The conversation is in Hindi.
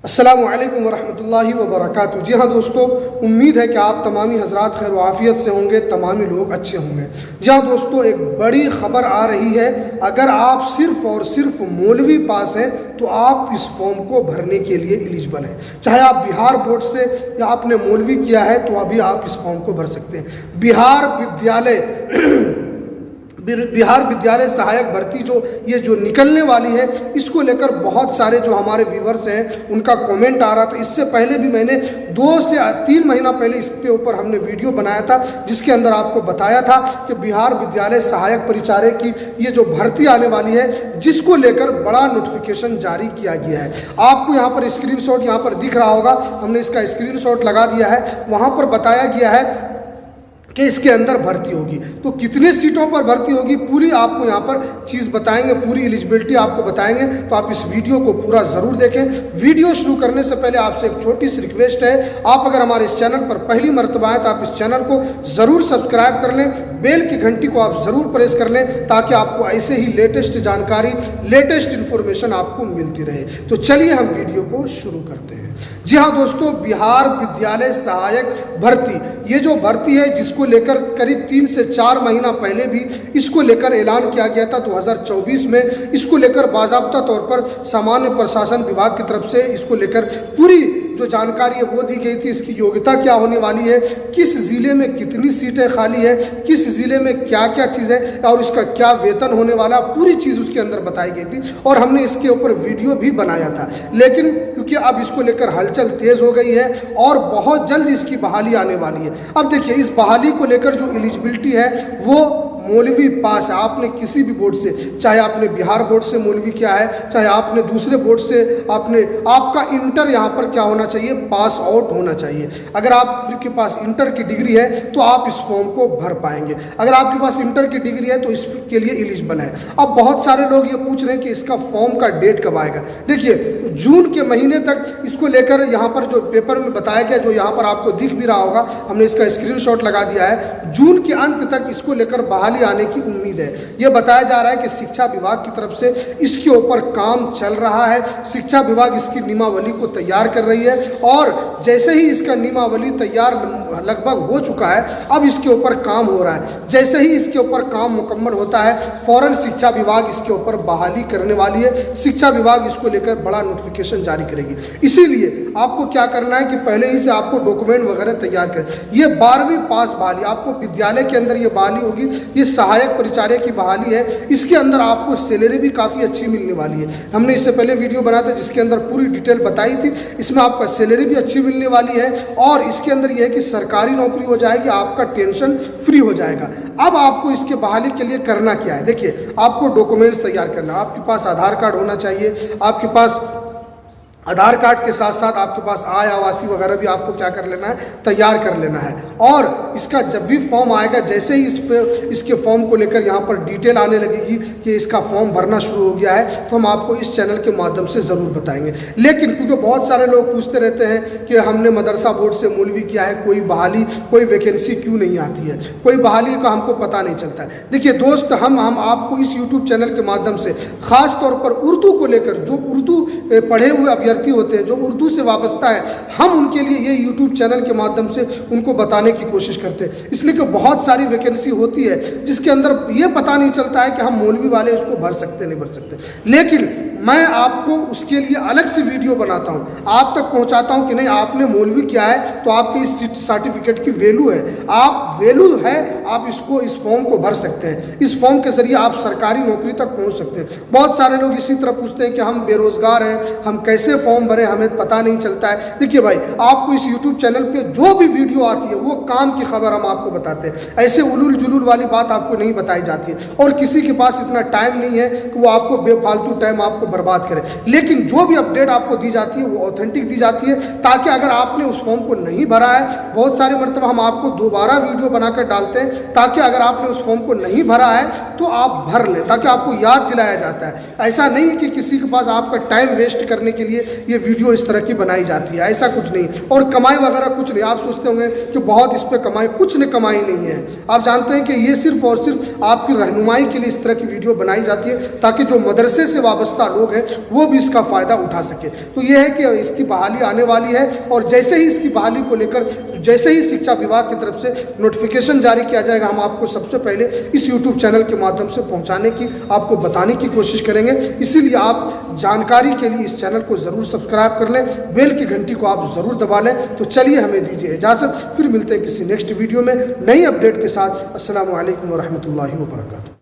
अस्सलामु अलैकुम वरहमतुल्लाहि वबरकातुहू। जी हाँ दोस्तों, उम्मीद है कि आप तमामी हजरात खैर वाफ़ियत से होंगे, तमामी लोग अच्छे होंगे। जी हाँ दोस्तों, एक बड़ी ख़बर आ रही है। अगर आप सिर्फ़ और सिर्फ मौलवी पास हैं तो आप इस फॉर्म को भरने के लिए एलिजिबल हैं। चाहे आप बिहार बोर्ड से या आपने मौलवी किया है तो अभी आप इस फॉर्म को भर सकते हैं। बिहार विद्यालय सहायक भर्ती जो निकलने वाली है, इसको लेकर बहुत सारे जो हमारे व्यूवर्स हैं उनका कमेंट आ रहा था। इससे पहले भी मैंने 2 से 3 महीना पहले इसके ऊपर हमने वीडियो बनाया था, जिसके अंदर आपको बताया था कि बिहार विद्यालय सहायक परिचारक की ये जो भर्ती आने वाली है, जिसको लेकर बड़ा नोटिफिकेशन जारी किया गया है। आपको यहाँ पर स्क्रीनशॉट यहाँ पर दिख रहा होगा, हमने इसका स्क्रीनशॉट लगा दिया है। वहाँ पर बताया गया है कि इसके अंदर भर्ती होगी। तो कितने सीटों पर भर्ती होगी पूरी आपको यहाँ पर चीज़ बताएंगे, पूरी एलिजिबिलिटी आपको बताएंगे। तो आप इस वीडियो को पूरा ज़रूर देखें। वीडियो शुरू करने से पहले आपसे एक छोटी सी रिक्वेस्ट है, आप अगर हमारे इस चैनल पर पहली मर्तबा आए तो आप इस चैनल को ज़रूर सब्सक्राइब कर लें, बेल की घंटी को आप ज़रूर प्रेस कर लें, ताकि आपको ऐसे ही लेटेस्ट जानकारी, लेटेस्ट इन्फॉर्मेशन आपको मिलती रहे। तो चलिए हम वीडियो को शुरू करते हैं। जी हाँ दोस्तों, बिहार विद्यालय सहायक भर्ती, ये जो भर्ती है जिसको लेकर करीब 3 से 4 महीना पहले भी इसको लेकर ऐलान किया गया था 2024 में। इसको लेकर बाज़ाब्ता तौर पर सामान्य प्रशासन विभाग की तरफ से इसको लेकर पूरी जो जानकारी है वो दी गई थी। इसकी योग्यता क्या होने वाली है, किस ज़िले में कितनी सीटें खाली है, किस ज़िले में क्या क्या चीज़ है और इसका क्या वेतन होने वाला, पूरी चीज़ उसके अंदर बताई गई थी और हमने इसके ऊपर वीडियो भी बनाया था। लेकिन क्योंकि अब इसको लेकर हलचल तेज़ हो गई है और बहुत जल्द इसकी बहाली आने वाली है। अब देखिए, इस बहाली को लेकर जो एलिजिबिलिटी है वो मौलवी पास है। आपने किसी भी बोर्ड से, चाहे आपने बिहार बोर्ड से मौलवी किया है, चाहे आपने दूसरे बोर्ड से, आपका इंटर यहाँ पर क्या होना चाहिए, पास आउट होना चाहिए। अगर आपके पास इंटर की डिग्री है तो आप इस फॉर्म को भर पाएंगे। अगर आपके पास इंटर की डिग्री है तो इसके लिए एलिजिबल है। अब बहुत सारे लोग ये पूछ रहे हैं कि इसका फॉर्म का डेट कब आएगा। देखिए, जून के महीने तक इसको लेकर यहाँ पर जो पेपर में बताया गया, जो यहाँ पर आपको दिख भी रहा होगा, हमने इसका स्क्रीनशॉट लगा दिया है, जून के अंत तक इसको लेकर बहाली आने की उम्मीद है। यह बताया जा रहा है कि शिक्षा विभाग की तरफ से इसके ऊपर काम चल रहा है। शिक्षा विभाग इसकी नियमावली को तैयार कर रही है और जैसे ही इसका नियमावली तैयार लगभग हो चुका है, अब इसके ऊपर काम हो रहा है। जैसे ही इसके ऊपर काम मुकम्मल होता है, फौरन शिक्षा विभाग इसके ऊपर बहाली करने वाली है। शिक्षा विभाग इसको लेकर बड़ा नोटिफिकेशन जारी करेगी। इसीलिए आपको क्या करना है कि पहले ही से आपको डॉक्यूमेंट वगैरह तैयार करें। ये 12वीं पास बहाली, आपको विद्यालय के अंदर ये बहाली होगी। ये सहायक परिचारक की बहाली है। इसके अंदर आपको सैलरी भी काफ़ी अच्छी मिलने वाली है। हमने इससे पहले वीडियो बनाया था जिसके अंदर पूरी डिटेल बताई थी। इसमें आपका सैलरी भी अच्छी मिलने वाली है और इसके अंदर यह है कि सरकारी नौकरी हो जाएगी, आपका टेंशन फ्री हो जाएगा। अब आपको इसके बहाली के लिए करना क्या है, देखिए, आपको डॉक्यूमेंट्स तैयार करना। आपके पास आधार कार्ड होना चाहिए। आपके पास आधार कार्ड के साथ साथ आपके पास आय, आवासी वगैरह भी आपको क्या कर लेना है, तैयार कर लेना है। और इसका जब भी फॉर्म आएगा, जैसे ही इसके फॉर्म को लेकर यहाँ पर डिटेल आने लगेगी कि इसका फॉर्म भरना शुरू हो गया है, तो हम आपको इस चैनल के माध्यम से ज़रूर बताएंगे। लेकिन क्योंकि बहुत सारे लोग पूछते रहते हैं कि हमने मदरसा बोर्ड से मौलवी किया है, कोई बहाली, कोई वैकेंसी क्यों नहीं आती है, कोई बहाली का हमको पता नहीं चलता है। देखिए दोस्त, हम आपको इस यूट्यूब चैनल के माध्यम से ख़ास तौर पर उर्दू को लेकर, जो उर्दू पढ़े हुए अभ्यर्थी होते हैं, जो उर्दू से वाबस्ता है, हम उनके लिए ये यूट्यूब चैनल के माध्यम से उनको बताने की कोशिश करते हैं। इसलिए कि बहुत सारी वैकेंसी होती है जिसके अंदर ये पता नहीं चलता है कि हम मौलवी वाले उसको भर सकते नहीं भर सकते। लेकिन मैं आपको उसके लिए अलग से वीडियो बनाता हूँ, आप तक पहुँचाता हूँ कि नहीं, आपने मौलवी किया है तो आपकी इस सर्टिफिकेट की वैल्यू है, आप वैल्यू है, आप इस फॉर्म को भर सकते हैं। इस फॉर्म के जरिए आप सरकारी नौकरी तक पहुँच सकते हैं। बहुत सारे लोग इसी तरह पूछते हैं कि हम बेरोजगार हैं, हम कैसे फॉर्म भरें, हमें पता नहीं चलता है। देखिए भाई, आपको इस यूट्यूब चैनल पे जो भी वीडियो आती है वो काम की खबर हम आपको बताते हैं। ऐसे उलूल जुलूल वाली बात आपको नहीं बताई जाती है और किसी के पास इतना टाइम नहीं है कि वो आपको बेफालतू टाइम आपको बर्बाद करे। लेकिन जो भी अपडेट आपको दी जाती है वो ऑथेंटिक दी जाती है, ताकि अगर आपने उस फॉर्म को नहीं भरा है, बहुत सारे मरतबा हम आपको दोबारा वीडियो बनाकर डालते हैं, ताकि अगर आपने उस फॉर्म को नहीं भरा है तो आप भर लें, ताकि आपको याद दिलाया जाता है। ऐसा नहीं कि किसी के पास आपका टाइम वेस्ट करने के लिए ये वीडियो इस तरह की बनाई जाती है, ऐसा कुछ नहीं। और कमाई वगैरह कुछ नहीं। आप सोचते होंगे कि बहुत इस पर कमाई, कुछ नहीं, कमाई नहीं है। आप जानते हैं कि ये सिर्फ और सिर्फ आपकी रहनुमाई के लिए इस तरह की वीडियो बनाई जाती है, ताकि जो मदरसे से वाबस्ता लोग हैं वो भी इसका फ़ायदा उठा सके। तो ये है कि इसकी बहाली आने वाली है और जैसे ही इसकी बहाली को लेकर जैसे ही शिक्षा विभाग की तरफ से नोटिफिकेशन जारी किया जाएगा, हम आपको सबसे पहले इस यूट्यूब चैनल के माध्यम से पहुंचाने की, आपको बताने की कोशिश करेंगे। इसीलिए आप जानकारी के लिए इस चैनल को ज़रूर सब्सक्राइब कर लें, बेल की घंटी को आप ज़रूर दबा लें। तो चलिए हमें दीजिए इजाज़त, फिर मिलते हैं किसी नेक्स्ट वीडियो में नई अपडेट के साथ। अस्सलामु अलैकुम व रहमतुल्लाहि व बरकातुहू।